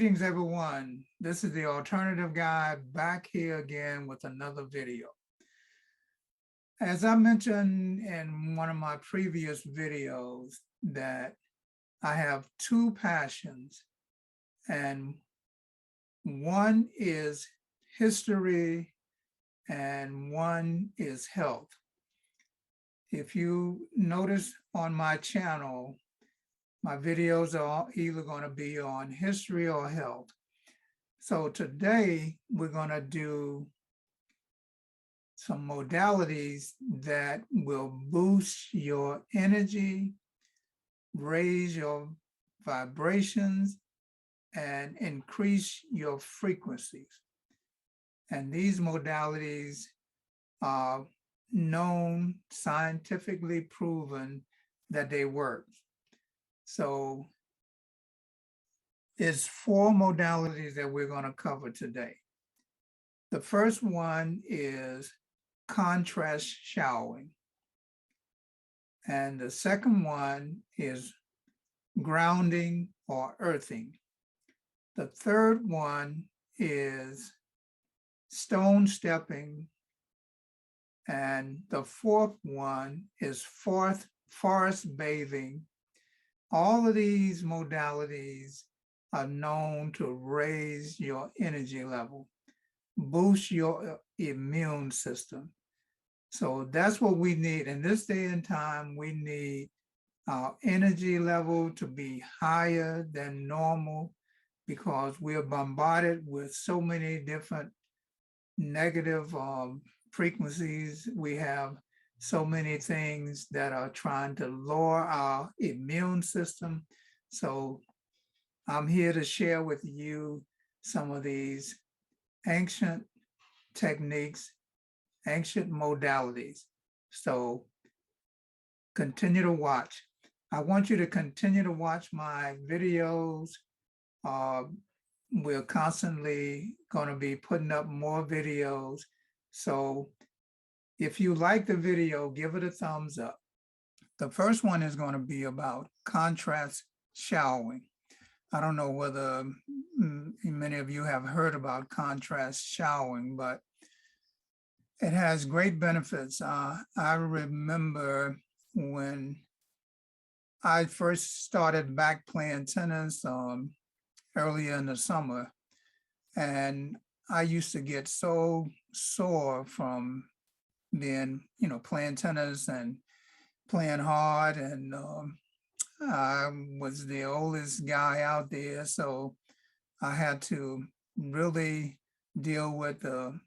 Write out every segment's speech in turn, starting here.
Greetings, everyone. This is the Alternative Guy back here again with another video. As I mentioned in one of my previous videos that I have two passions, and one is history and one is health. If you notice on my channel, my videos are either going to be on history or health. So today we're going to do some modalities that will boost your energy, raise your vibrations, and increase your frequencies. And these modalities are known, scientifically proven that they work. So it's four modalities that we're going to cover today. The first one is contrast showering. And the second one is grounding or earthing. The third one is stone stepping. And the fourth one is forest bathing. All of these modalities are known to raise your energy level, boost your immune system. So that's what we need. In this day and time, we need our energy level to be higher than normal because we are bombarded with so many different negative frequencies. We have so many things that are trying to lower our immune system. So I'm here to share with you some of these ancient techniques, ancient modalities. So continue to watch. I want you to continue to watch my videos. We're constantly going to be putting up more videos. So if you like the video, give it a thumbs up. The first one is going to be about contrast showering. I don't know whether many of you have heard about contrast showering, but it has great benefits. I remember when I first started back playing tennis earlier in the summer, and I used to get so sore from being, playing tennis and playing hard, and I was the oldest guy out there, so I had to really deal with the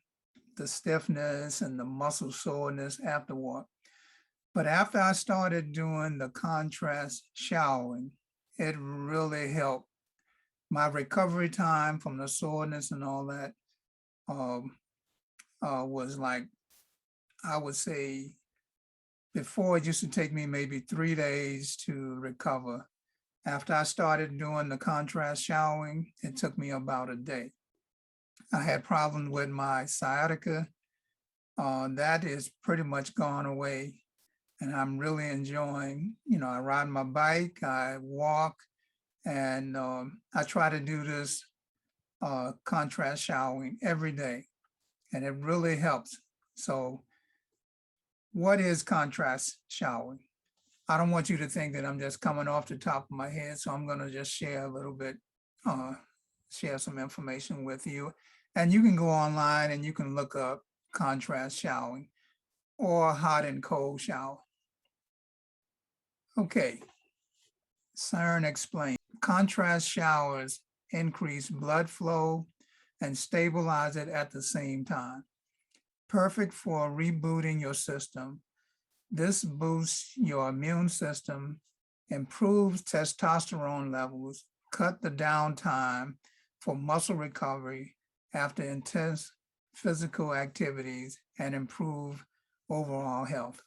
stiffness and the muscle soreness afterward. But after I started doing the contrast showering, it really helped. My recovery time from the soreness and all that was like, I would say, before it used to take me maybe 3 days to recover. After I started doing the contrast showering, it took me about a day. I had problems with my sciatica. That is pretty much gone away. And I'm really enjoying, I ride my bike, I walk, and I try to do this contrast showering every day. And it really helps. So what is contrast showering? I don't want you to think that I'm just coming off the top of my head, so I'm going to just share a little bit, share some information with you. And you can go online and you can look up contrast showering or hot and cold shower. Okay, CERN explained. Contrast showers increase blood flow and stabilize it at the same time. Perfect for rebooting your system. This boosts your immune system, improves testosterone levels, cut the downtime for muscle recovery after intense physical activities, and improve overall health.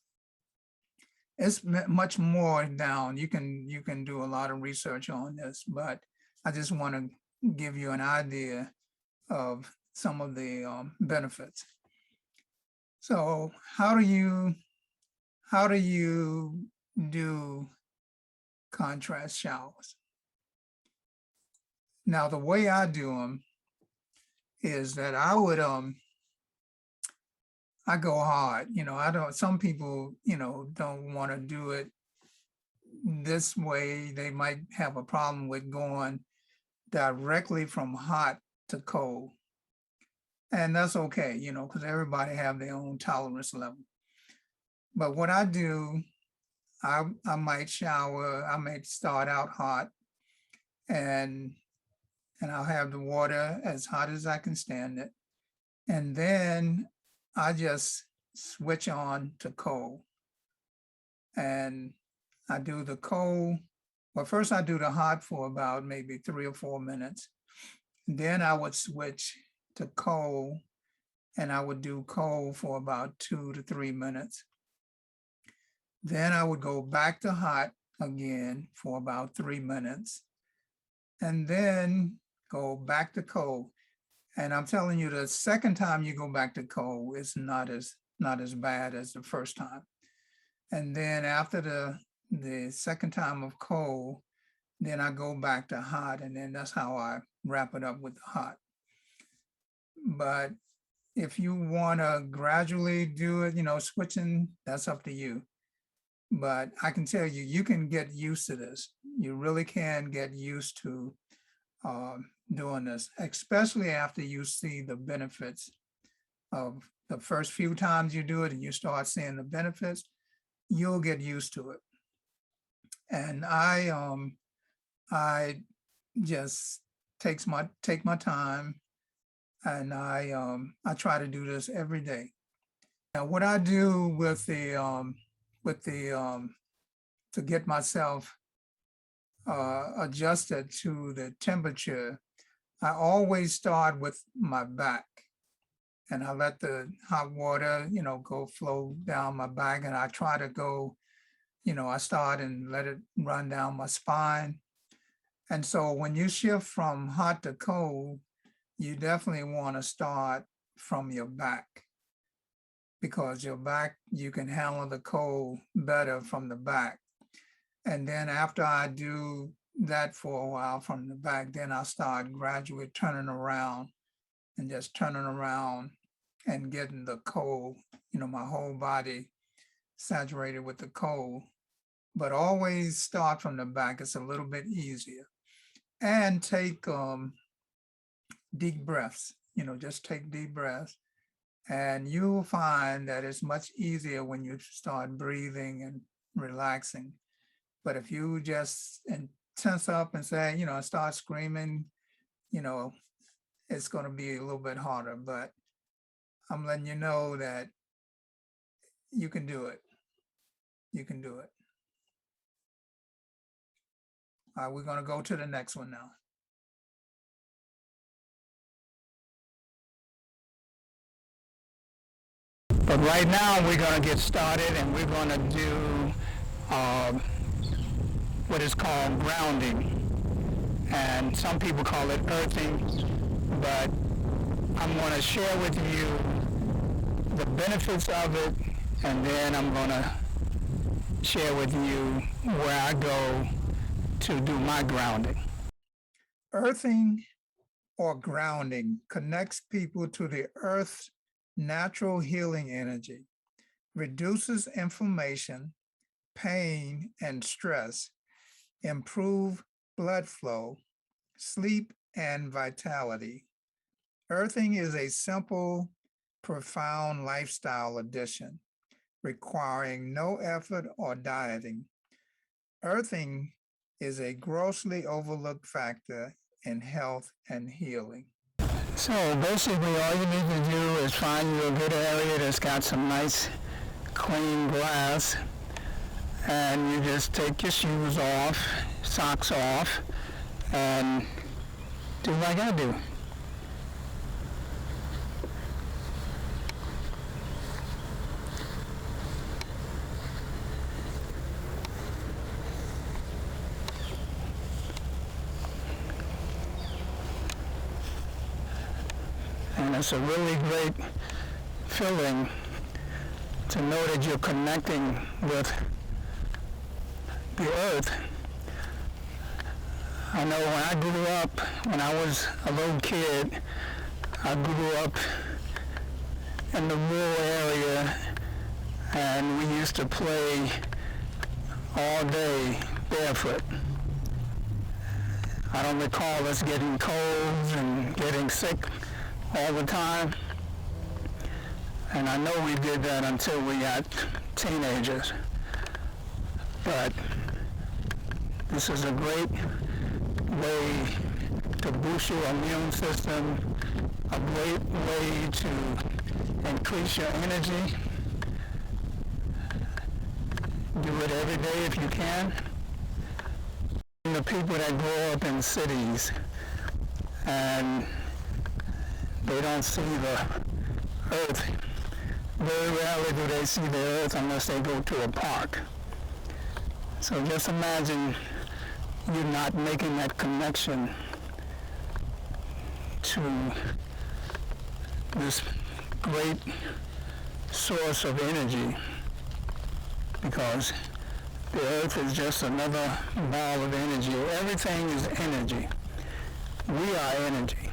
It's much more down. You can do a lot of research on this, but I just want to give you an idea of some of the benefits. So how do you do contrast showers? Now, the way I do them is that I would I go hard. I don't. Some people, don't want to do it this way. They might have a problem with going directly from hot to cold, and that's okay. Because everybody have their own tolerance level. But what I do, I might shower. I might start out hot, and I'll have the water as hot as I can stand it, and then I just switch on to cold, and I do the cold. Well, first I do the hot for about maybe 3 or 4 minutes. Then I would switch to cold, and I would do cold for about 2 to 3 minutes. Then I would go back to hot again for about 3 minutes, and then go back to cold. And I'm telling you, the second time you go back to cold is not as bad as the first time. And then after the second time of cold, then I go back to hot, and then that's how I wrap it up with the hot. But if you want to gradually do it, switching, that's up to you. But I can tell you, you can get used to this. You really can get used to doing this, especially after you see the benefits of the first few times you do it and you start seeing the benefits, you'll get used to it. And I just take my time, and I try to do this every day. Now, what I do with the to get myself adjusted to the temperature, I always start with my back, and I let the hot water, go flow down my back, and I try to go, I start and let it run down my spine. And so when you shift from hot to cold, you definitely want to start from your back, because your back, you can handle the cold better from the back. And then after I do that for a while from the back, then I start gradually turning around and just turning around and getting the cold, my whole body saturated with the cold. But always start from the back. It's a little bit easier. And take deep breaths, just take deep breaths. And you'll find that it's much easier when you start breathing and relaxing. But if you just tense up and say, start screaming, it's going to be a little bit harder. But I'm letting you know that you can do it. You can do it. All right, we're going to go to the next one now. But right now we're going to get started, and we're going to do what is called grounding. And some people call it earthing, but I'm going to share with you the benefits of it, and then I'm going to share with you where I go to do my grounding. Earthing or grounding connects people to the earth's natural healing energy, reduces inflammation, pain, and stress, improve blood flow, sleep, and vitality. Earthing is a simple, profound lifestyle addition, requiring no effort or dieting. Earthing is a grossly overlooked factor in health and healing. So basically all you need to do is find you a good area that's got some nice clean glass, and you just take your shoes off, socks off, and do like I do. And it's a really great feeling to know that you're connecting with the earth I know when I grew up, when I was a little kid, I grew up in the rural area, and we used to play all day barefoot. I don't recall us getting colds and getting sick all the time. And I know we did that until we got teenagers. But this is a great way to boost your immune system, a great way to increase your energy. Do it every day if you can. The people that grow up in cities and they don't see the earth, very rarely do they see the earth unless they go to a park. So just imagine you not making that connection to this great source of energy, because the earth is just another ball of energy. Everything is energy. We are energy.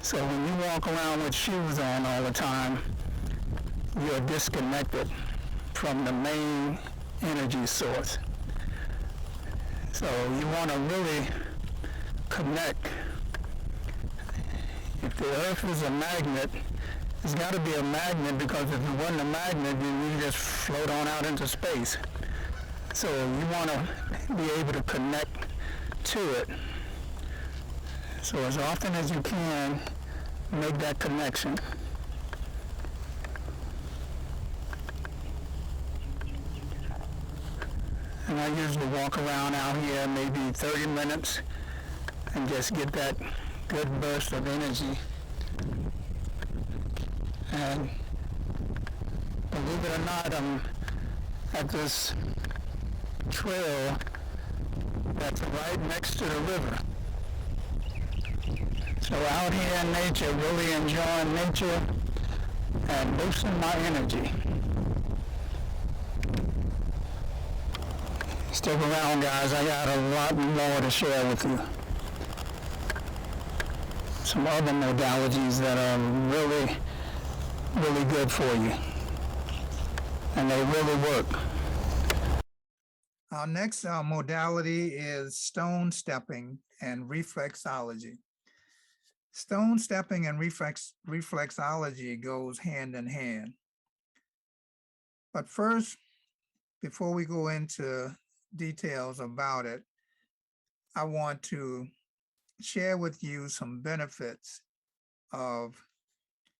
So when you walk around with shoes on all the time, you're disconnected from the main energy source. So you want to really connect. If the earth is a magnet, it's got to be a magnet, because if it wasn't a magnet, then you just float on out into space. So you want to be able to connect to it. So as often as you can, make that connection. And I usually walk around out here maybe 30 minutes and just get that good burst of energy. And believe it or not, I'm at this trail that's right next to the river. So out here in nature, really enjoying nature and boosting my energy. Stick around, guys. I got a lot more to share with you. Some other modalities that are really, really good for you. And they really work. Our next modality is stone stepping and reflexology. Stone stepping and reflexology goes hand in hand. But first, before we go into details about it, I want to share with you some benefits of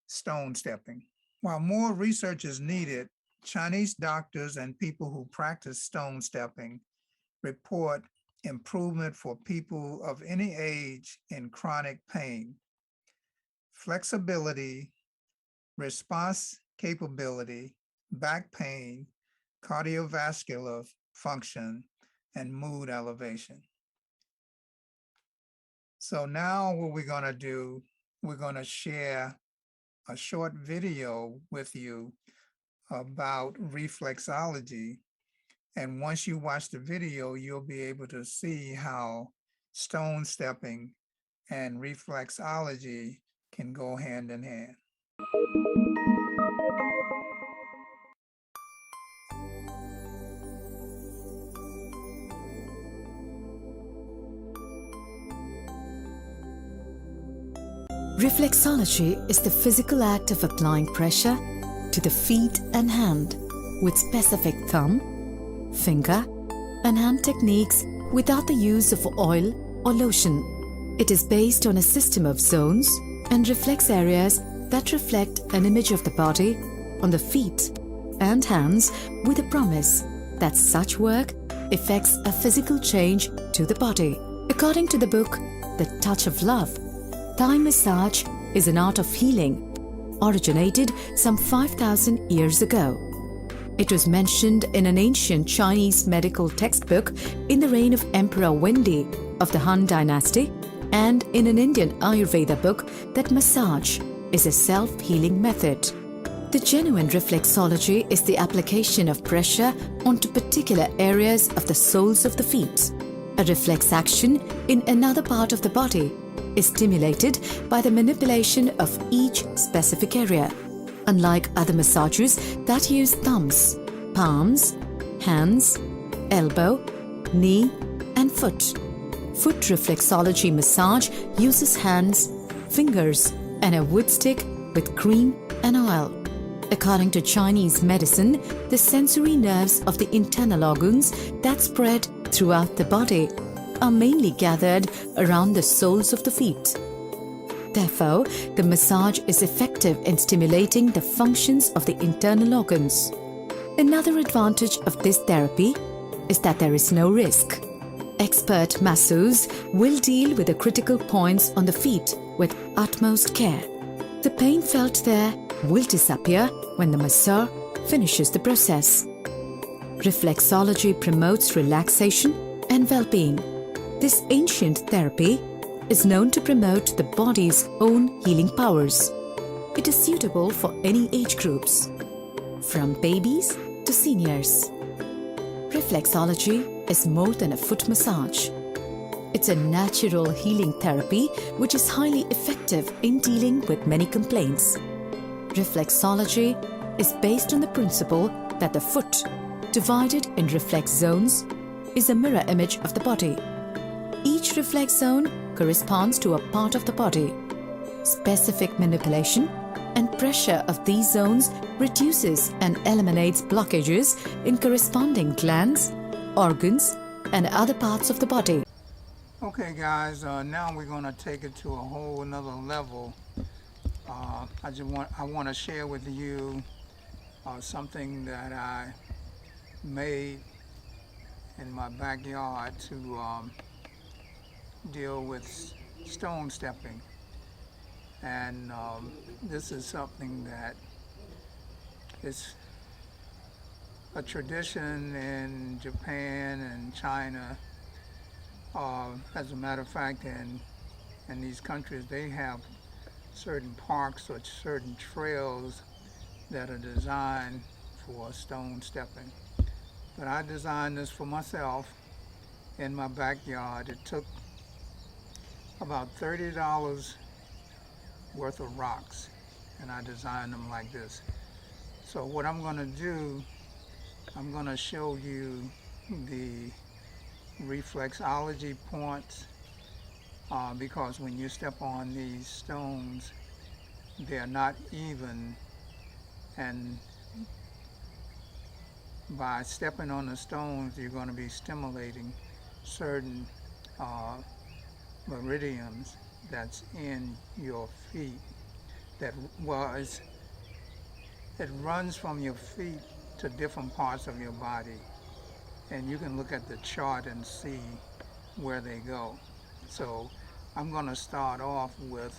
stone stepping. While more research is needed, Chinese doctors and people who practice stone stepping report improvement for people of any age in chronic pain, flexibility, response capability, back pain, cardiovascular function, and mood elevation. So now what we're going to do, we're going to share a short video with you about reflexology. And once you watch the video, you'll be able to see how stone stepping and reflexology can go hand in hand. Reflexology is the physical act of applying pressure to the feet and hand with specific thumb, finger, and hand techniques without the use of oil or lotion. It is based on a system of zones and reflex areas that reflect an image of the body on the feet and hands, with a promise that such work effects a physical change to the body. According to the book The Touch of Love, Thai massage is an art of healing, originated some 5,000 years ago. It was mentioned in an ancient Chinese medical textbook in the reign of Emperor Wendi of the Han Dynasty, and in an Indian Ayurveda book that massage is a self-healing method. The genuine reflexology is the application of pressure onto particular areas of the soles of the feet. A reflex action in another part of the body is stimulated by the manipulation of each specific area, unlike other massages that use thumbs, palms, hands, elbow, knee, and foot. Foot reflexology massage uses hands, fingers, and a wood stick with cream and oil. According to Chinese medicine, the sensory nerves of the internal organs that spread throughout the body are mainly gathered around the soles of the feet. Therefore, the massage is effective in stimulating the functions of the internal organs. Another advantage of this therapy is that there is no risk. Expert masseurs will deal with the critical points on the feet with utmost care. The pain felt there will disappear when the masseur finishes the process. Reflexology promotes relaxation and well-being. This ancient therapy is known to promote the body's own healing powers. It is suitable for any age groups, from babies to seniors. Reflexology is more than a foot massage. It's a natural healing therapy which is highly effective in dealing with many complaints. Reflexology is based on the principle that the foot, divided in reflex zones, is a mirror image of the body. Each reflex zone corresponds to a part of the body. Specific manipulation and pressure of these zones reduces and eliminates blockages in corresponding glands, organs, and other parts of the body. Okay guys, now we're going to take it to a whole another level. I want to share with you something that I made in my backyard to deal with stone stepping. And this is something that is a tradition in Japan and China. As a matter of fact, in these countries, they have certain parks or certain trails that are designed for stone stepping. But I designed this for myself in my backyard. It took about $30 worth of rocks, and I designed them like this. So what I'm going to do, I'm going to show you the reflexology points, because when you step on these stones, they're not even, and by stepping on the stones, you're going to be stimulating certain meridians that's in your feet. It runs from your feet to different parts of your body, and you can look at the chart and see where they go. So I'm going to start off with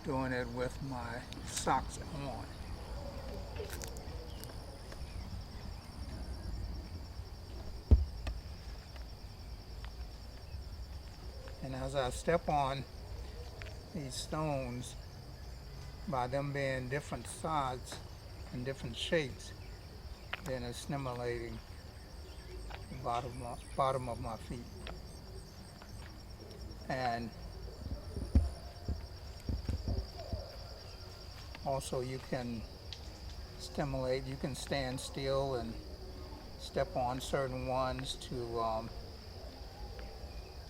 doing it with my socks on. And as I step on these stones, by them being different sides and different shapes, then it's stimulating the bottom of my feet. And also you can stimulate, you can stand still and step on certain ones to,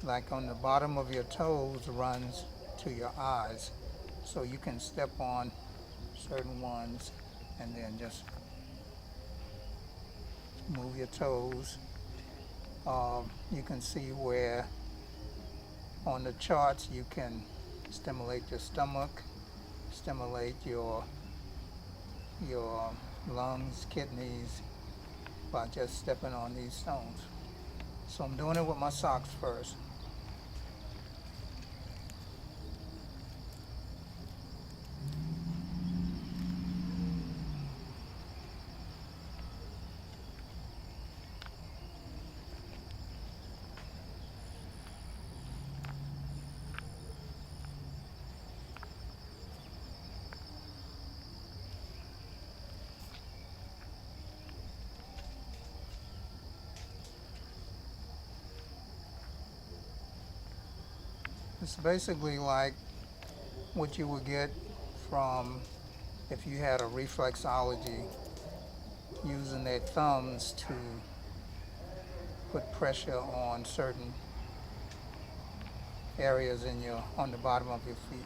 like on the bottom of your toes runs to your eyes. So you can step on certain ones and then just move your toes. You can see where on the charts you can stimulate your stomach, stimulate your lungs, kidneys, by just stepping on these stones. So I'm doing it with my socks first. It's basically like what you would get from if you had a reflexology using their thumbs to put pressure on certain areas on the bottom of your feet.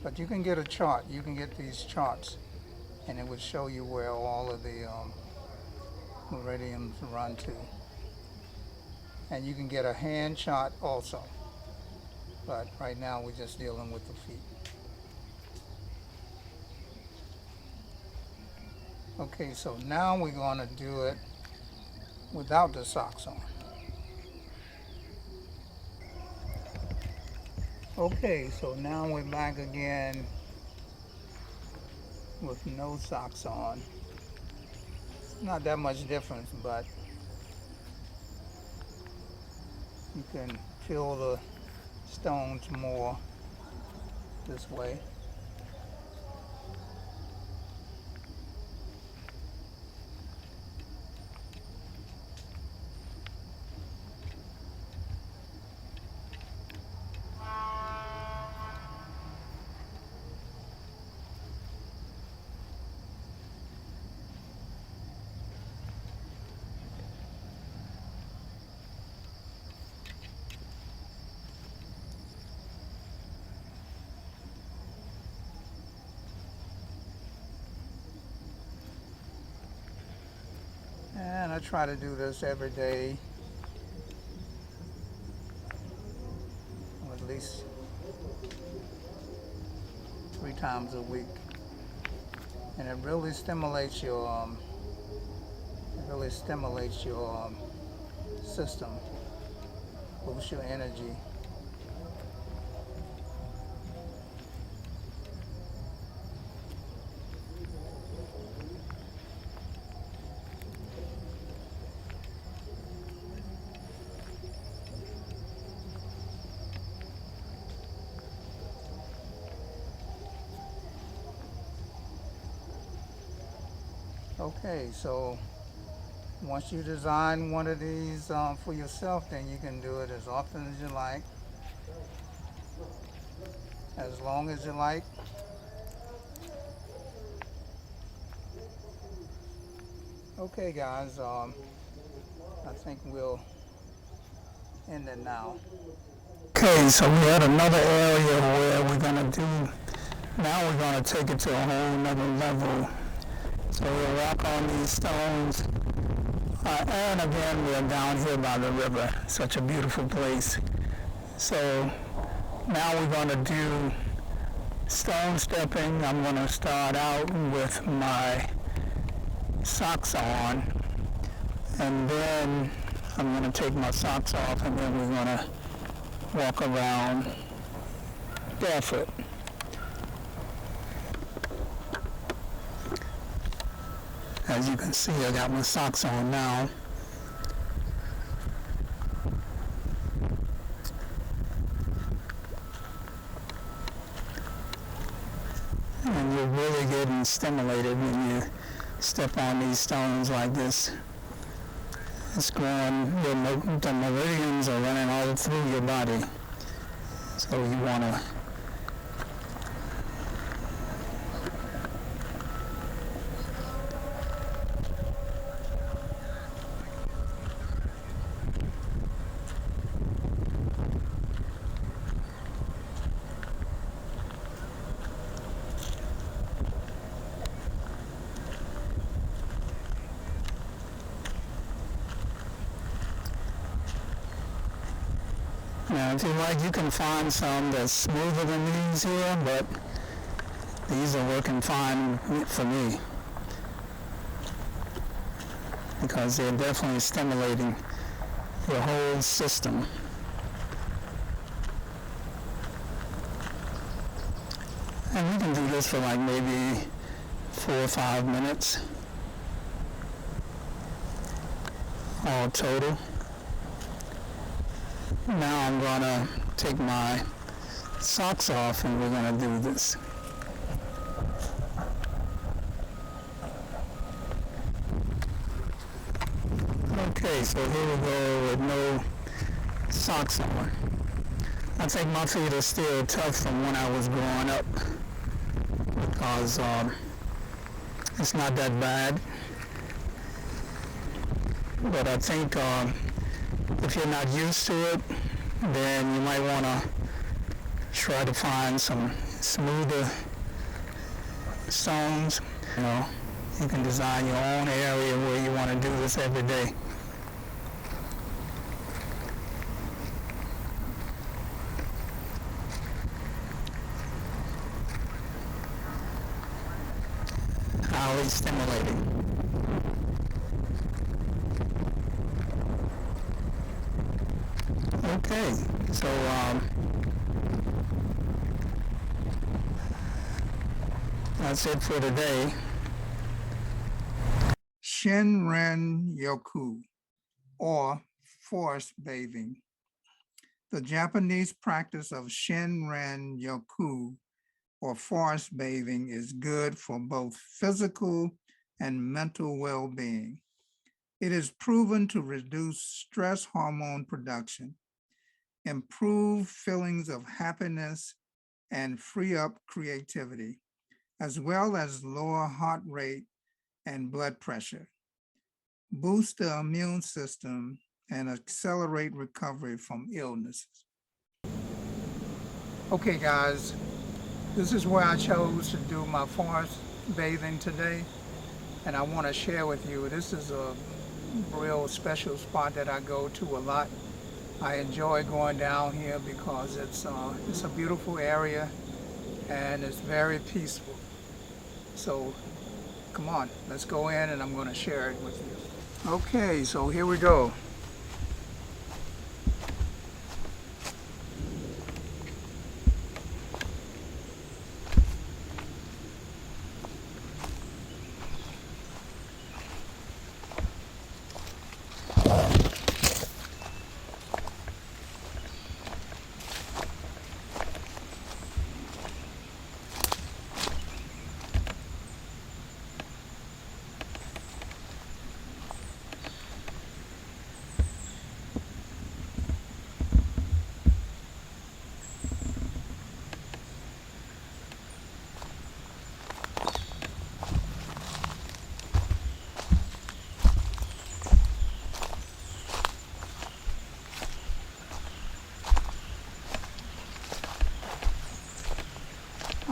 But you can get a chart. You can get these charts, and it would show you where all of the meridians run to. And you can get a hand chart also. But right now we're just dealing with the feet. Okay, so now we're going to do it without the socks on. Okay, so now we're back again with no socks on. Not that much difference, but you can feel the stones more this way. And I try to do this every day, or at least 3 times a week. And it really stimulates your system, boosts your energy. Okay, so once you design one of these for yourself, then you can do it as often as you like, as long as you like. Okay, guys, I think we'll end it now. Okay, so we had another area where we're going to do, now we're going to take it to a whole nother level. So we'll walk on these stones, and again we're down here by the river, such a beautiful place. So now we're going to do stone stepping. I'm going to start out with my socks on, and then I'm going to take my socks off, and then we're going to walk around barefoot. As you can see, I got my socks on now. And you're really getting stimulated when you step on these stones like this. It's going, the meridians are running all through your body. So you want to Now, if you like, you can find some that's smoother than these here, but these are working fine for me because they're definitely stimulating your whole system. And we can do this for like maybe 4 or 5 minutes all total. Now I'm gonna take my socks off and we're gonna do this. Okay, so here we go with no socks on. I think my feet are still tough from when I was growing up because it's not that bad. But I think if you're not used to it, then you might want to try to find some smoother stones. You know, you can design your own area where you want to do this every day. Highly stimulating. Okay, so that's it for today. Shinrin Yoku, or forest bathing. The Japanese practice of Shinrin Yoku, or forest bathing, is good for both physical and mental well-being. It is proven to reduce stress hormone production, improve feelings of happiness, and free up creativity, as well as lower heart rate and blood pressure, boost the immune system, and accelerate recovery from illnesses. Okay, guys, this is where I chose to do my forest bathing today, and I want to share with you, this is a real special spot that I go to a lot. I enjoy going down here because it's a beautiful area and it's very peaceful. So come on, let's go in and I'm going to share it with you. Okay, so here we go.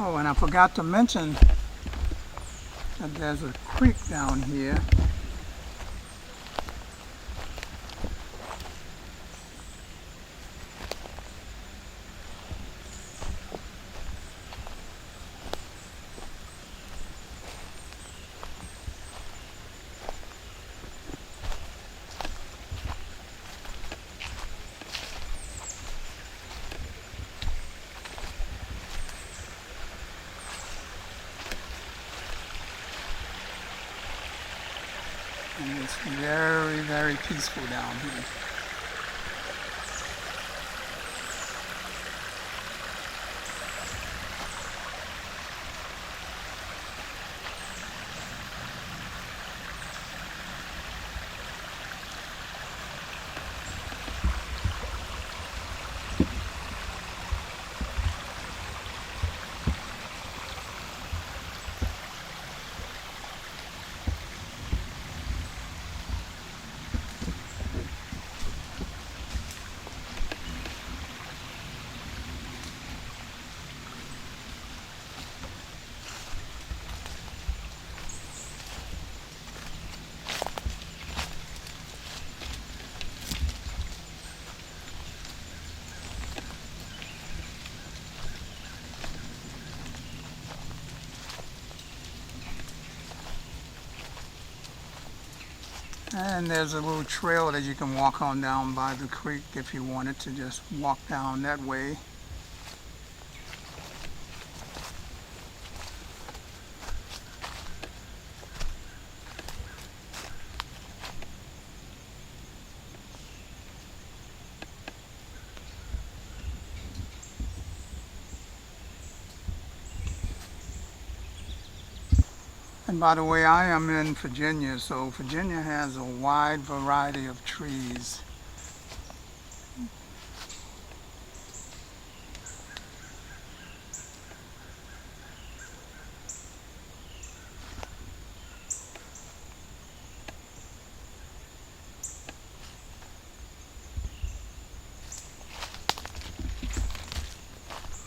Oh, and I forgot to mention that there's a creek down here. And it's very, very peaceful down here. And there's a little trail that you can walk on down by the creek if you wanted to just walk down that way. And by the way, I am in Virginia, so Virginia has a wide variety of trees.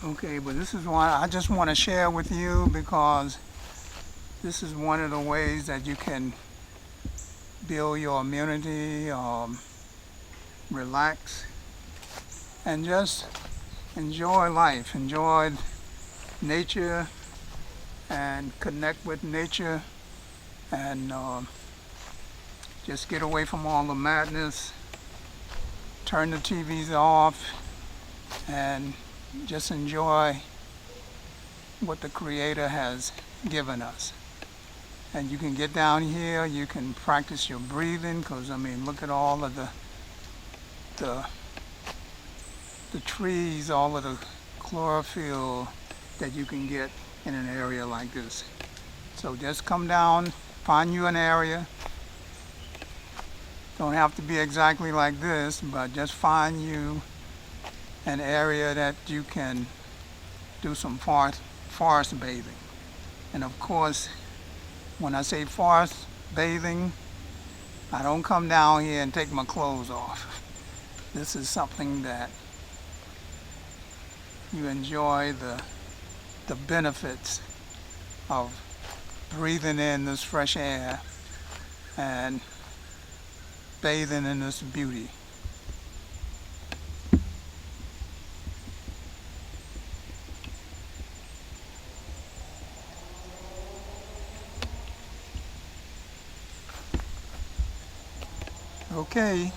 Okay, but this is one I just want to share with you because this is one of the ways that you can build your immunity, relax, and just enjoy life, enjoy nature, and connect with nature, and just get away from all the madness, turn the TVs off, and just enjoy what the Creator has given us. And you can get down here, you can practice your breathing, because I mean, look at all of the trees, all of the chlorophyll that you can get in an area like this. So just come down, find you an area. Don't have to be exactly like this, but just find you an area that you can do some forest bathing. And of course, when I say forest bathing, I don't come down here and take my clothes off. This is something that you enjoy the benefits of breathing in this fresh air and bathing in this beauty. Okay.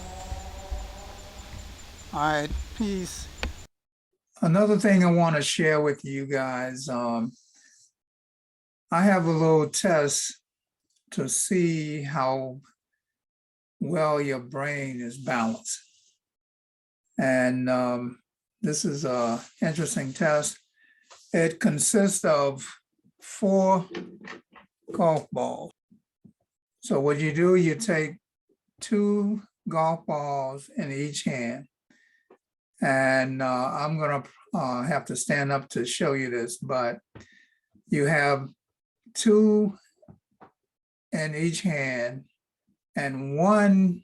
All right, peace. Another thing I want to share with you guys, I have a little test to see how well your brain is balanced. And this is an interesting test. It consists of 4 golf balls. So what you do, you take 2 golf balls in each hand. And I'm going to have to stand up to show you this, but you have 2 in each hand, and 1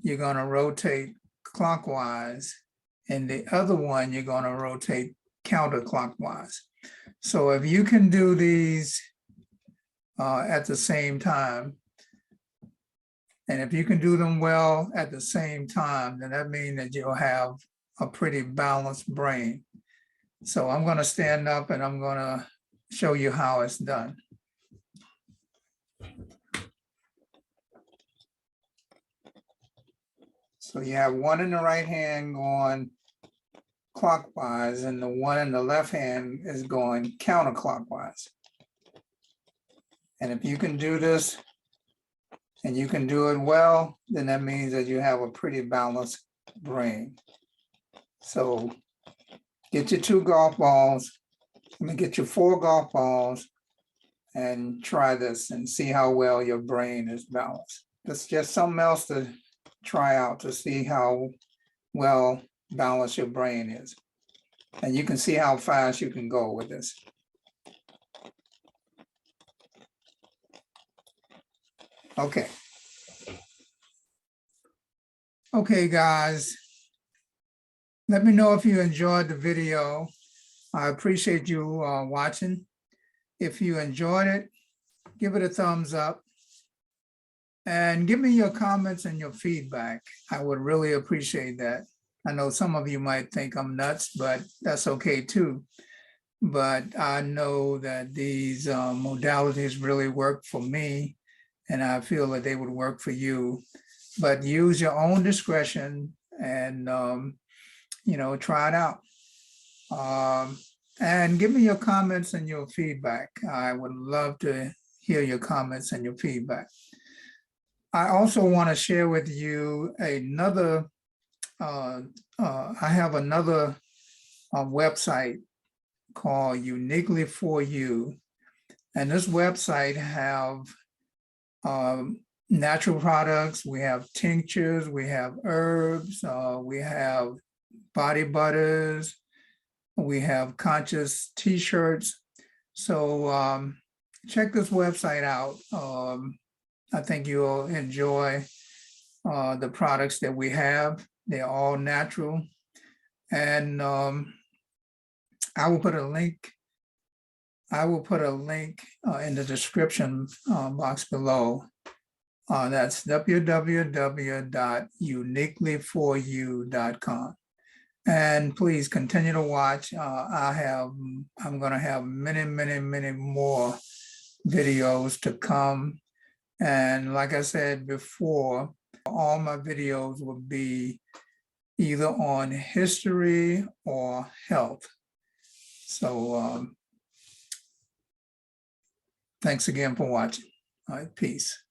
you're going to rotate clockwise, and the other one you're going to rotate counterclockwise. So if you can do these at the same time, and if you can do them well at the same time, then that means that you'll have a pretty balanced brain. So I'm going to stand up and I'm going to show you how it's done. So you have 1 in the right hand going clockwise, and the 1 in the left hand is going counterclockwise. And if you can do this and you can do it well, then that means that you have a pretty balanced brain. So get your 2 golf balls, get your 4 golf balls, and try this and see how well your brain is balanced. That's just something else to try out to see how well balanced your brain is. And you can see how fast you can go with this. Okay. Okay, guys. Let me know if you enjoyed the video. I appreciate you watching. If you enjoyed it, give it a thumbs up. And give me your comments and your feedback. I would really appreciate that. I know some of you might think I'm nuts, but that's okay too. But I know that these modalities really work for me, and I feel that they would work for you. But use your own discretion and try it out. And give me your comments and your feedback. I would love to hear your comments and your feedback. I also want to share with you another, I have another website called Uniquely For You. And this website have natural products. We have tinctures, we have herbs, we have body butters, we have conscious t-shirts. So check this website out. I think you'll enjoy the products that we have. They're all natural. And I will put a link in the description box below. That's www.uniquelyforyou.com. And please continue to watch. I'm going to have many more videos to come. And like I said before, all my videos will be either on history or health. So thanks again for watching. All right, peace.